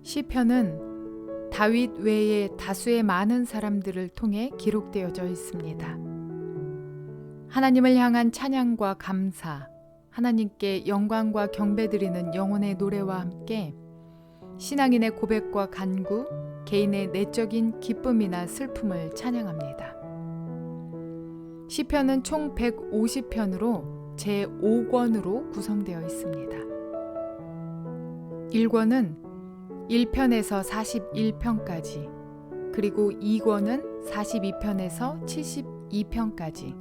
시편은 다윗 외에 다수의 많은 사람들을 통해 기록되어져 있습니다. 하나님을 향한 찬양과 감사, 하나님께 영광과 경배드리는 영혼의 노래와 함께 신앙인의 고백과 간구, 개인의 내적인 기쁨이나 슬픔을 찬양합니다. 시편은 총 150편으로 제5권으로 구성되어 있습니다. 1권은 1편에서 41편까지, 그리고 2권은 42편에서 72편까지,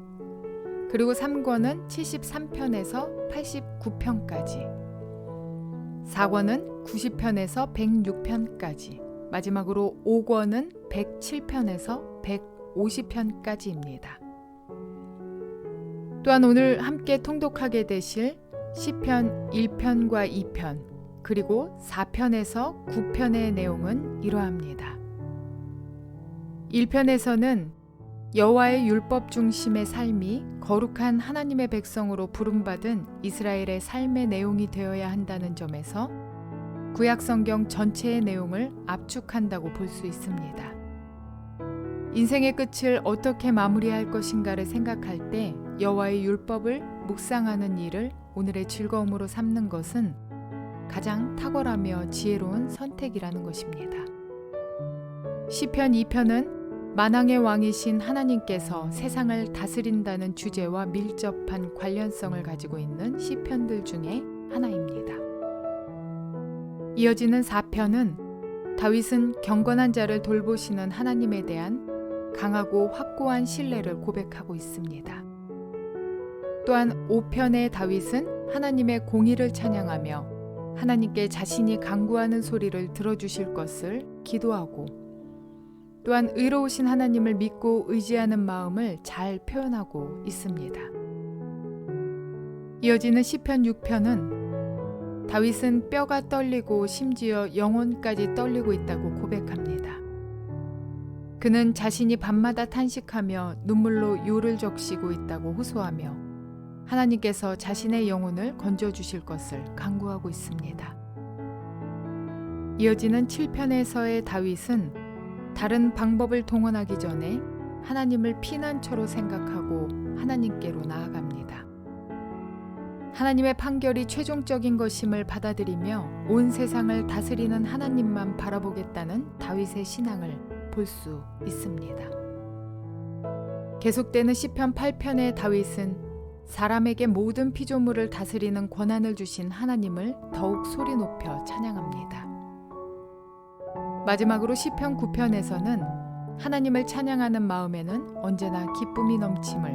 그리고 3권은 73편에서 89편까지, 4권은 90편에서 106편까지, 마지막으로 5권은 107편에서 150편까지입니다. 또한 오늘 함께 통독하게 되실 시편 1편과 2편, 그리고 4편에서 9편의 내용은 이러합니다. 1편에서는 여호와의 율법 중심의 삶이 거룩한 하나님의 백성으로 부름받은 이스라엘의 삶의 내용이 되어야 한다는 점에서 구약성경 전체의 내용을 압축한다고 볼 수 있습니다. 인생의 끝을 어떻게 마무리할 것인가를 생각할 때 여호와의 율법을 묵상하는 일을 오늘의 즐거움으로 삼는 것은 가장 탁월하며 지혜로운 선택이라는 것입니다. 시편 2편은 만왕의 왕이신 하나님께서 세상을 다스린다는 주제와 밀접한 관련성을 가지고 있는 시편들 중에 하나입니다. 이어지는 4편은 다윗은 경건한 자를 돌보시는 하나님에 대한 강하고 확고한 신뢰를 고백하고 있습니다. 또한 5편의 다윗은 하나님의 공의를 찬양하며 하나님께 자신이 간구하는 소리를 들어주실 것을 기도하고, 또한 의로우신 하나님을 믿고 의지하는 마음을 잘 표현하고 있습니다. 이어지는 시편 6편은 다윗은 뼈가 떨리고 심지어 영혼까지 떨리고 있다고 고백합니다. 그는 자신이 밤마다 탄식하며 눈물로 요를 적시고 있다고 호소하며 하나님께서 자신의 영혼을 건져주실 것을 간구하고 있습니다. 이어지는 7편에서의 다윗은 다른 방법을 동원하기 전에 하나님을 피난처로 생각하고 하나님께로 나아갑니다. 하나님의 판결이 최종적인 것임을 받아들이며 온 세상을 다스리는 하나님만 바라보겠다는 다윗의 신앙을 볼 수 있습니다. 계속되는 시편 8편의 다윗은 사람에게 모든 피조물을 다스리는 권한을 주신 하나님을 더욱 소리 높여 찬양합니다. 마지막으로 시편 9편에서는 하나님을 찬양하는 마음에는 언제나 기쁨이 넘침을,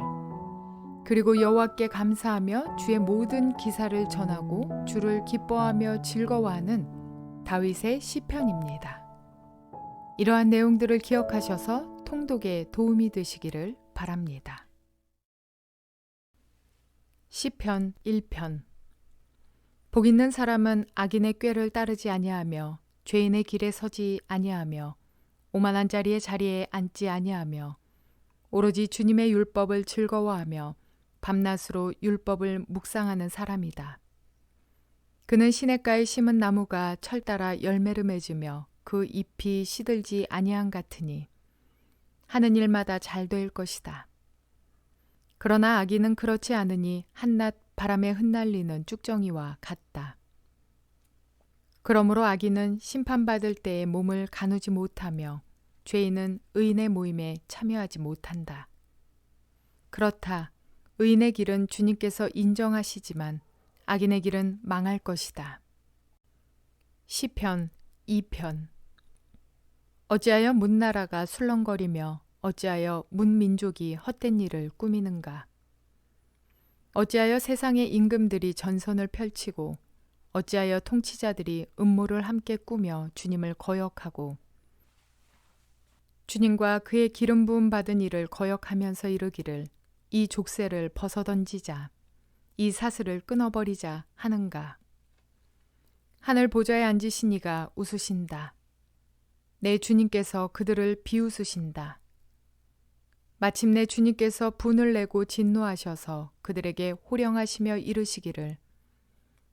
그리고 여호와께 감사하며 주의 모든 기사를 전하고 주를 기뻐하며 즐거워하는 다윗의 시편입니다. 이러한 내용들을 기억하셔서 통독에 도움이 되시기를 바랍니다. 시편 1편. 복 있는 사람은 악인의 꾀를 따르지 아니하며 죄인의 길에 서지 아니하며 오만한 자리에 앉지 아니하며 오로지 주님의 율법을 즐거워하며 밤낮으로 율법을 묵상하는 사람이다. 그는 시냇가에 심은 나무가 철 따라 열매를 맺으며 그 잎이 시들지 아니한 같으니 하는 일마다 잘 될 것이다. 그러나 악인은 그렇지 않으니 한낱 바람에 흩날리는 쭉정이와 같다. 그러므로 악인은 심판받을 때에 몸을 가누지 못하며 죄인은 의인의 모임에 참여하지 못한다. 그렇다. 의인의 길은 주님께서 인정하시지만 악인의 길은 망할 것이다. 시편 2편. 어찌하여 문나라가 술렁거리며 어찌하여 문민족이 헛된 일을 꾸미는가. 어찌하여 세상의 임금들이 전선을 펼치고 어찌하여 통치자들이 음모를 함께 꾸며 주님을 거역하고 주님과 그의 기름 부음 받은 이를 거역하면서 이르기를 이 족쇄를 벗어던지자, 이 사슬을 끊어버리자 하는가. 하늘 보좌에 앉으신 이가 웃으신다. 내 주님께서 그들을 비웃으신다. 마침내 주님께서 분을 내고 진노하셔서 그들에게 호령하시며 이르시기를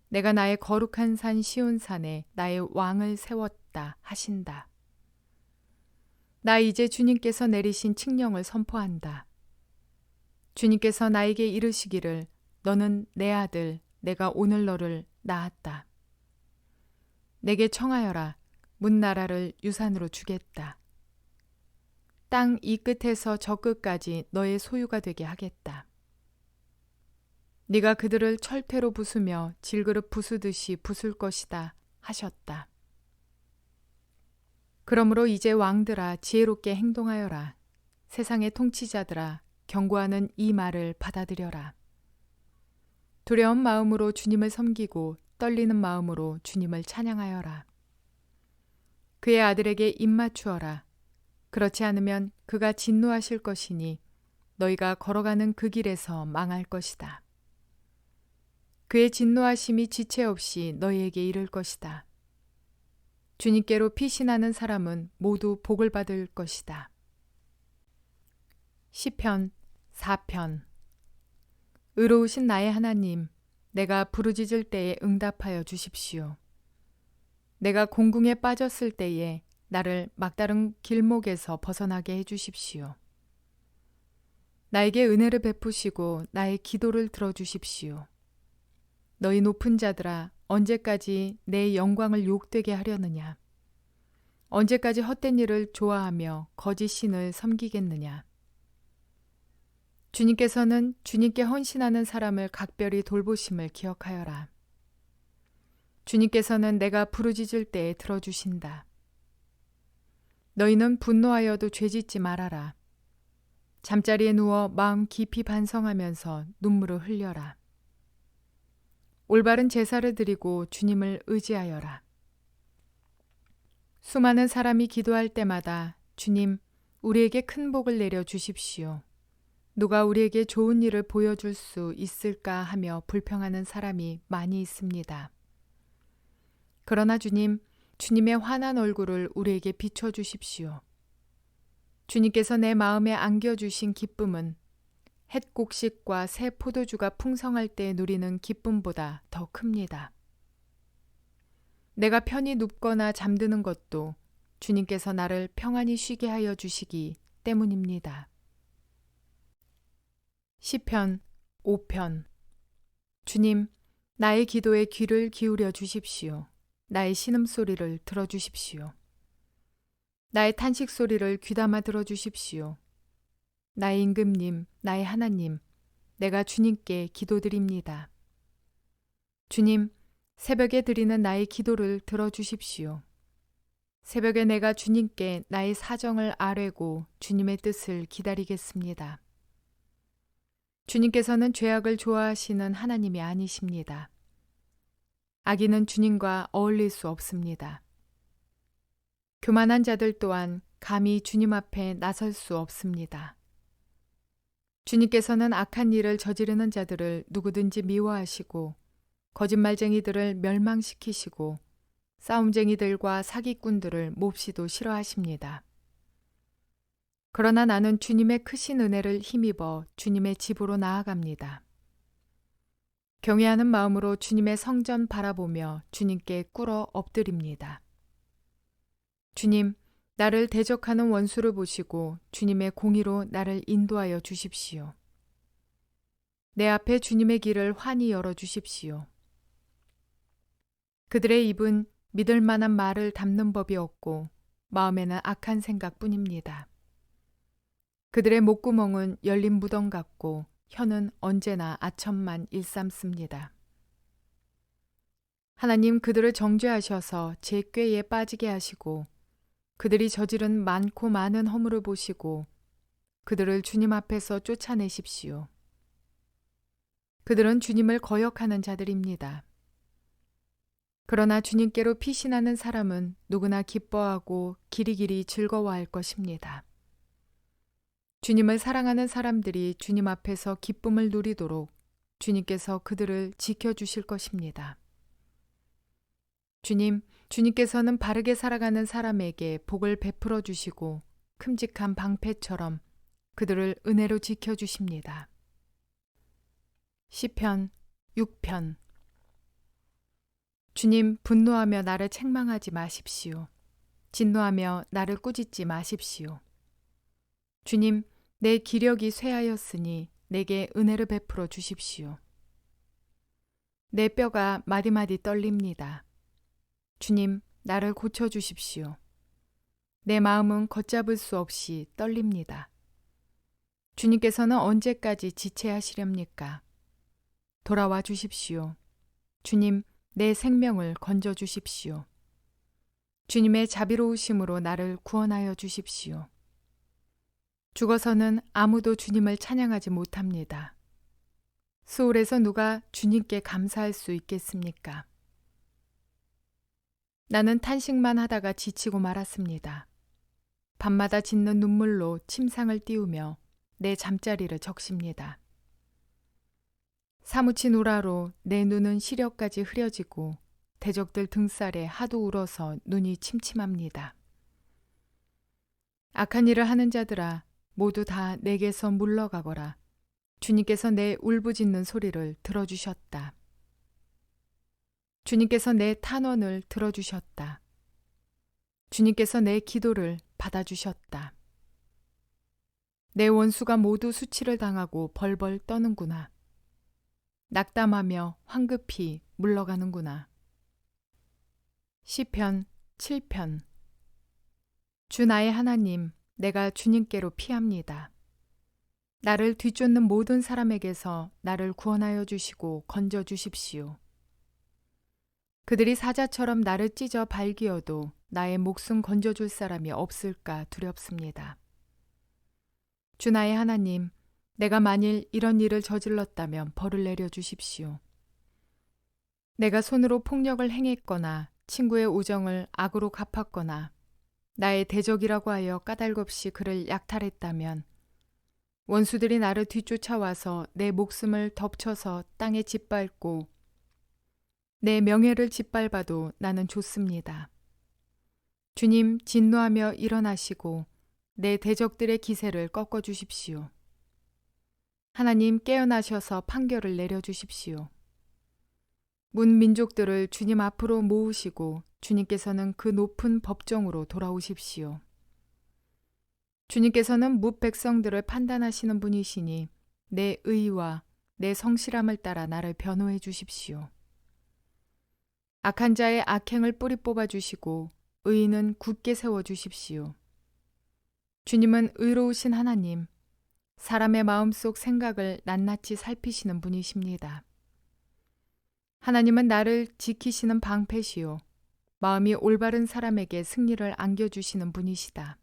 내가 나의 거룩한 산 시온산에 나의 왕을 세웠다. 하셨다 하신다. 나 이제 주님께서 내리신 칙령을 선포한다. 주님께서 나에게 이르시기를 너는 내 아들, 내가 오늘 너를 낳았다. 내게 청하여라. 문나라를 유산으로 주겠다. 땅 이 끝에서 저 끝까지 너의 소유가 되게 하겠다. 네가 그들을 철퇴로 부수며 질그릇 부수듯이 부술 것이다 하셨다. 그러므로 이제 왕들아 지혜롭게 행동하여라. 세상의 통치자들아 경고하는 이 말을 받아들여라. 두려운 마음으로 주님을 섬기고 떨리는 마음으로 주님을 찬양하여라. 그의 아들에게 입맞추어라. 그렇지 않으면 그가 진노하실 것이니 너희가 걸어가는 그 길에서 망할 것이다. 그의 진노하심이 지체 없이 너희에게 이를 것이다. 주님께로 피신하는 사람은 모두 복을 받을 것이다. 시편 4편. 의로우신 나의 하나님, 내가 부르짖을 때에 응답하여 주십시오. 내가 공궁에 빠졌을 때에 나를 막다른 길목에서 벗어나게 해주십시오. 나에게 은혜를 베푸시고 나의 기도를 들어주십시오. 너희 높은 자들아 언제까지 내 영광을 욕되게 하려느냐? 언제까지 헛된 일을 좋아하며 거짓 신을 섬기겠느냐? 주님께서는 주님께 헌신하는 사람을 각별히 돌보심을 기억하여라. 주님께서는 내가 부르짖을 때에 들어주신다. 너희는 분노하여도 죄짓지 말아라. 잠자리에 누워 마음 깊이 반성하면서 눈물을 흘려라. 올바른 제사를 드리고 주님을 의지하여라. 수많은 사람이 기도할 때마다 주님, 우리에게 큰 복을 내려 주십시오. 누가 우리에게 좋은 일을 보여줄 수 있을까 하며 불평하는 사람이 많이 있습니다. 그러나 주님, 주님의 환한 얼굴을 우리에게 비춰주십시오. 주님께서 내 마음에 안겨주신 기쁨은 햇곡식과 새 포도주가 풍성할 때 누리는 기쁨보다 더 큽니다. 내가 편히 눕거나 잠드는 것도 주님께서 나를 평안히 쉬게 하여 주시기 때문입니다. 시편 5편. 주님, 나의 기도에 귀를 기울여 주십시오. 나의 신음소리를 들어주십시오. 나의 탄식소리를 귀담아 들어주십시오. 나의 임금님, 나의 하나님, 내가 주님께 기도드립니다. 주님, 새벽에 드리는 나의 기도를 들어주십시오. 새벽에 내가 주님께 나의 사정을 아뢰고 주님의 뜻을 기다리겠습니다. 주님께서는 죄악을 좋아하시는 하나님이 아니십니다. 악인은 주님과 어울릴 수 없습니다. 교만한 자들 또한 감히 주님 앞에 나설 수 없습니다. 주님께서는 악한 일을 저지르는 자들을 누구든지 미워하시고 거짓말쟁이들을 멸망시키시고 싸움쟁이들과 사기꾼들을 몹시도 싫어하십니다. 그러나 나는 주님의 크신 은혜를 힘입어 주님의 집으로 나아갑니다. 경외하는 마음으로 주님의 성전 바라보며 주님께 꿇어 엎드립니다. 주님, 나를 대적하는 원수를 보시고 주님의 공의로 나를 인도하여 주십시오. 내 앞에 주님의 길을 환히 열어 주십시오. 그들의 입은 믿을 만한 말을 담는 법이 없고 마음에는 악한 생각뿐입니다. 그들의 목구멍은 열린 무덤 같고 혀는 언제나 아첨만 일삼습니다. 하나님 그들을 정죄하셔서 제 꾀에 빠지게 하시고 그들이 저지른 많고 많은 허물을 보시고 그들을 주님 앞에서 쫓아내십시오. 그들은 주님을 거역하는 자들입니다. 그러나 주님께로 피신하는 사람은 누구나 기뻐하고 기리기리 즐거워할 것입니다. 주님을 사랑하는 사람들이 주님 앞에서 기쁨을 누리도록 주님께서 그들을 지켜주실 것입니다. 주님, 주님께서는 바르게 살아가는 사람에게 복을 베풀어 주시고 큼직한 방패처럼 그들을 은혜로 지켜주십니다. 시편 6편. 주님, 분노하며 나를 책망하지 마십시오. 진노하며 나를 꾸짖지 마십시오. 주님, 내 기력이 쇠하였으니 내게 은혜를 베풀어 주십시오. 내 뼈가 마디마디 떨립니다. 주님, 나를 고쳐 주십시오. 내 마음은 걷잡을 수 없이 떨립니다. 주님께서는 언제까지 지체하시렵니까? 돌아와 주십시오. 주님, 내 생명을 건져 주십시오. 주님의 자비로우심으로 나를 구원하여 주십시오. 죽어서는 아무도 주님을 찬양하지 못합니다. 수월에서 누가 주님께 감사할 수 있겠습니까? 나는 탄식만 하다가 지치고 말았습니다. 밤마다 짓는 눈물로 침상을 띄우며 내 잠자리를 적십니다. 사무친 우라로 내 눈은 시력까지 흐려지고 대적들 등살에 하도 울어서 눈이 침침합니다. 악한 일을 하는 자들아, 모두 다 내게서 물러가거라. 주님께서 내 울부짖는 소리를 들어주셨다. 주님께서 내 탄원을 들어주셨다. 주님께서 내 기도를 받아주셨다. 내 원수가 모두 수치를 당하고 벌벌 떠는구나. 낙담하며 황급히 물러가는구나. 시편 7편. 주 나의 하나님, 내가 주님께로 피합니다. 나를 뒤쫓는 모든 사람에게서 나를 구원하여 주시고 건져 주십시오. 그들이 사자처럼 나를 찢어 발기어도 나의 목숨 건져줄 사람이 없을까 두렵습니다. 주 나의 하나님, 내가 만일 이런 일을 저질렀다면 벌을 내려 주십시오. 내가 손으로 폭력을 행했거나 친구의 우정을 악으로 갚았거나 나의 대적이라고 하여 까닭없이 그를 약탈했다면 원수들이 나를 뒤쫓아와서 내 목숨을 덮쳐서 땅에 짓밟고 내 명예를 짓밟아도 나는 좋습니다. 주님, 진노하며 일어나시고 내 대적들의 기세를 꺾어 주십시오. 하나님, 깨어나셔서 판결을 내려주십시오. 문 민족들을 주님 앞으로 모으시고 주님께서는 그 높은 법정으로 돌아오십시오. 주님께서는 뭇 백성들을 판단하시는 분이시니 내 의와 내 성실함을 따라 나를 변호해 주십시오. 악한 자의 악행을 뿌리 뽑아 주시고 의인은 굳게 세워 주십시오. 주님은 의로우신 하나님, 사람의 마음속 생각을 낱낱이 살피시는 분이십니다. 하나님은 나를 지키시는 방패시요 마음이 올바른 사람에게 승리를 안겨주시는 분이시다.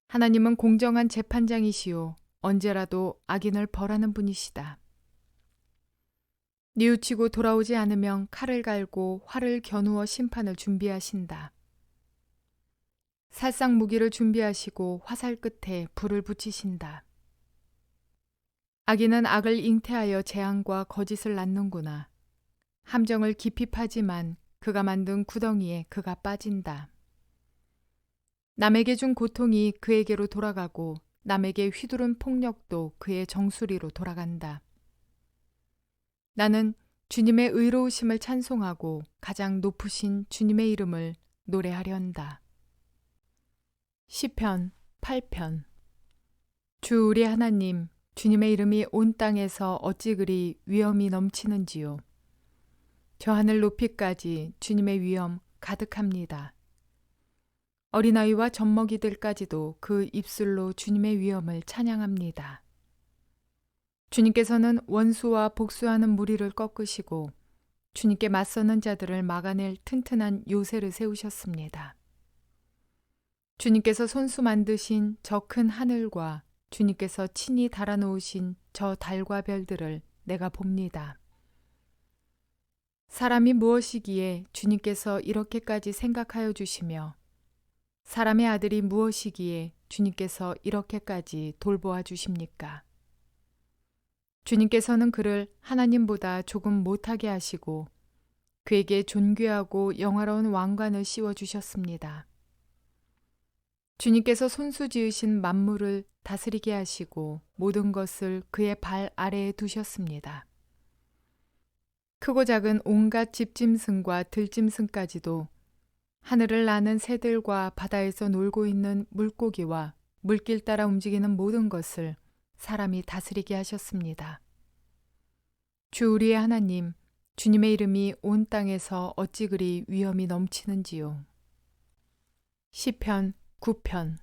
하나님은 공정한 재판장이시요 언제라도 악인을 벌하는 분이시다. 뉘우치고 돌아오지 않으면 칼을 갈고 활을 겨누어 심판을 준비하신다. 살상 무기를 준비하시고 화살 끝에 불을 붙이신다. 악인은 악을 잉태하여 재앙과 거짓을 낳는구나. 함정을 깊이 파지만 그가 만든 구덩이에 그가 빠진다. 남에게 준 고통이 그에게로 돌아가고 남에게 휘두른 폭력도 그의 정수리로 돌아간다. 나는 주님의 의로우심을 찬송하고 가장 높으신 주님의 이름을 노래하련다. 시편 8편. 주 우리 하나님, 주님의 이름이 온 땅에서 어찌 그리 위엄이 넘치는지요. 저 하늘 높이까지 주님의 위엄 가득합니다. 어린아이와 젖먹이들까지도 그 입술로 주님의 위엄을 찬양합니다. 주님께서는 원수와 복수하는 무리를 꺾으시고 주님께 맞서는 자들을 막아낼 튼튼한 요새를 세우셨습니다. 주님께서 손수 만드신 저 큰 하늘과 주님께서 친히 달아놓으신 저 달과 별들을 내가 봅니다. 사람이 무엇이기에 주님께서 이렇게까지 생각하여 주시며 사람의 아들이 무엇이기에 주님께서 이렇게까지 돌보아 주십니까? 주님께서는 그를 하나님보다 조금 못하게 하시고 그에게 존귀하고 영화로운 왕관을 씌워 주셨습니다. 주님께서 손수 지으신 만물을 다스리게 하시고 모든 것을 그의 발 아래에 두셨습니다. 크고 작은 온갖 집짐승과 들짐승까지도 하늘을 나는 새들과 바다에서 놀고 있는 물고기와 물길 따라 움직이는 모든 것을 사람이 다스리게 하셨습니다. 주 우리의 하나님, 주님의 이름이 온 땅에서 어찌 그리 위엄이 넘치는지요. 시편 9편.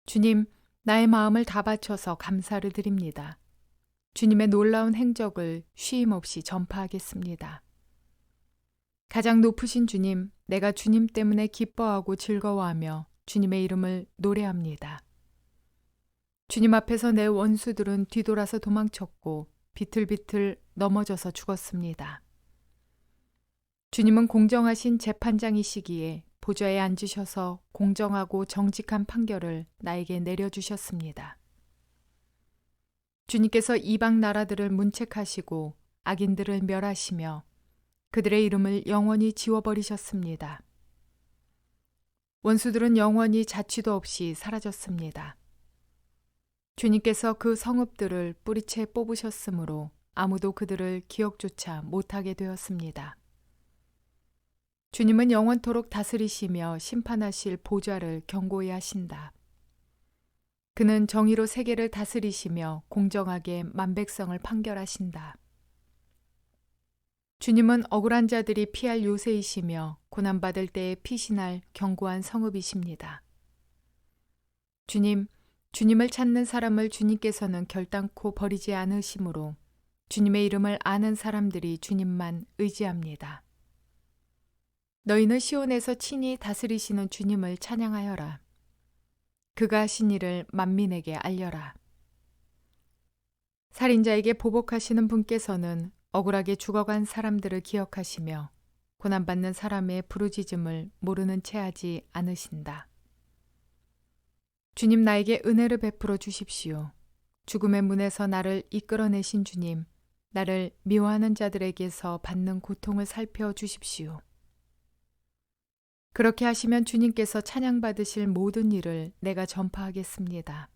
주님, 나의 마음을 다 바쳐서 감사를 드립니다. 주님의 놀라운 행적을 쉼없이 전파하겠습니다. 가장 높으신 주님, 내가 주님 때문에 기뻐하고 즐거워하며 주님의 이름을 노래합니다. 주님 앞에서 내 원수들은 뒤돌아서 도망쳤고 비틀비틀 넘어져서 죽었습니다. 주님은 공정하신 재판장이시기에 보좌에 앉으셔서 공정하고 정직한 판결을 나에게 내려주셨습니다. 주님께서 이방 나라들을 문책하시고 악인들을 멸하시며 그들의 이름을 영원히 지워버리셨습니다. 원수들은 영원히 자취도 없이 사라졌습니다. 주님께서 그 성읍들을 뿌리채 뽑으셨으므로 아무도 그들을 기억조차 못하게 되었습니다. 주님은 영원토록 다스리시며 심판하실 보좌를 견고히 하신다. 그는 정의로 세계를 다스리시며 공정하게 만백성을 판결하신다. 주님은 억울한 자들이 피할 요새이시며 고난받을 때에 피신할 견고한 성읍이십니다. 주님, 주님을 찾는 사람을 주님께서는 결단코 버리지 않으시므로 주님의 이름을 아는 사람들이 주님만 의지합니다. 너희는 시온에서 친히 다스리시는 주님을 찬양하여라. 그가 하신 일을 만민에게 알려라. 살인자에게 보복하시는 분께서는 억울하게 죽어간 사람들을 기억하시며 고난받는 사람의 부르짖음을 모르는 채 하지 않으신다. 주님, 나에게 은혜를 베풀어 주십시오. 죽음의 문에서 나를 이끌어내신 주님, 나를 미워하는 자들에게서 받는 고통을 살펴 주십시오. 그렇게 하시면 주님께서 찬양받으실 모든 일을 내가 전파하겠습니다.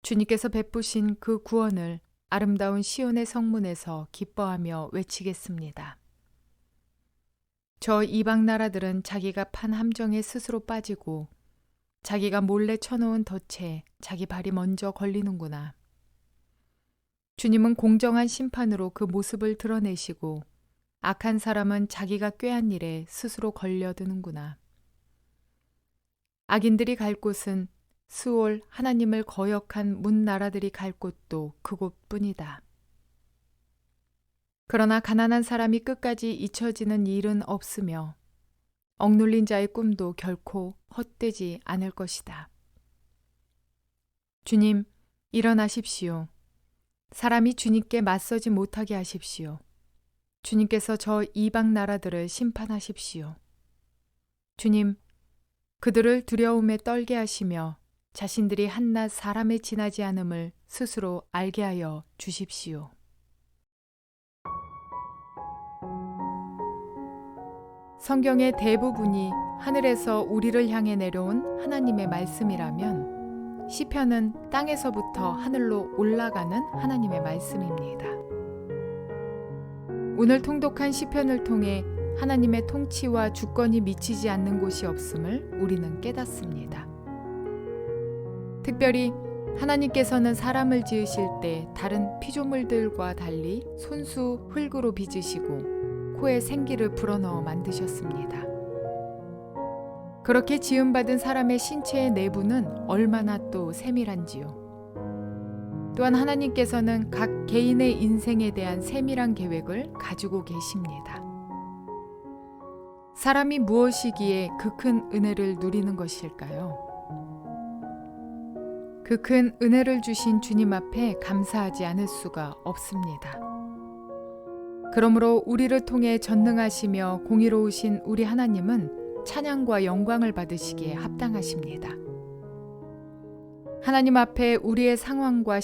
주님께서 베푸신 그 구원을 아름다운 시온의 성문에서 기뻐하며 외치겠습니다. 저 이방 나라들은 자기가 판 함정에 스스로 빠지고 자기가 몰래 쳐놓은 덫에 자기 발이 먼저 걸리는구나. 주님은 공정한 심판으로 그 모습을 드러내시고 악한 사람은 자기가 꾀한 일에 스스로 걸려드는구나. 악인들이 갈 곳은 스올 하나님을 거역한 문 나라들이 갈 곳도 그곳뿐이다. 그러나 가난한 사람이 끝까지 잊혀지는 일은 없으며 억눌린 자의 꿈도 결코 헛되지 않을 것이다. 주님, 일어나십시오. 사람이 주님께 맞서지 못하게 하십시오. 주님께서 저 이방 나라들을 심판하십시오. 주님, 그들을 두려움에 떨게 하시며 자신들이 한낱 사람에 지나지 않음을 스스로 알게 하여 주십시오. 성경의 대부분이 하늘에서 우리를 향해 내려온 하나님의 말씀이라면 시편은 땅에서부터 하늘로 올라가는 하나님의 말씀입니다. 오늘 통독한 시편을 통해 하나님의 통치와 주권이 미치지 않는 곳이 없음을 우리는 깨닫습니다. 특별히 하나님께서는 사람을 지으실 때 다른 피조물들과 달리 손수 흙으로 빚으시고 코에 생기를 불어넣어 만드셨습니다. 그렇게 지음받은 사람의 신체의 내부는 얼마나 또 세밀한지요. 또한 하나님께서는 각 개인의 인생에 대한 세밀한 계획을 가지고 계십니다. 사람이 무엇이기에 그 큰 은혜를 누리는 것일까요? 그 큰 은혜를 주신 주님 앞에 감사하지 않을 수가 없습니다. 그러므로 우리를 통해 전능하시며 공의로우신 우리 하나님은 찬양과 영광을 받으시기에 합당하십니다. 하나님 앞에 우리의 상황과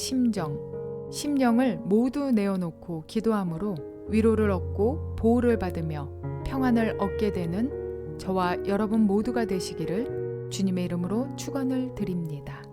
심령을 모두 내어놓고 기도함으로 위로를 얻고 보호를 받으며 평안을 얻게 되는 저와 여러분 모두가 되시기를 주님의 이름으로 축원을 드립니다.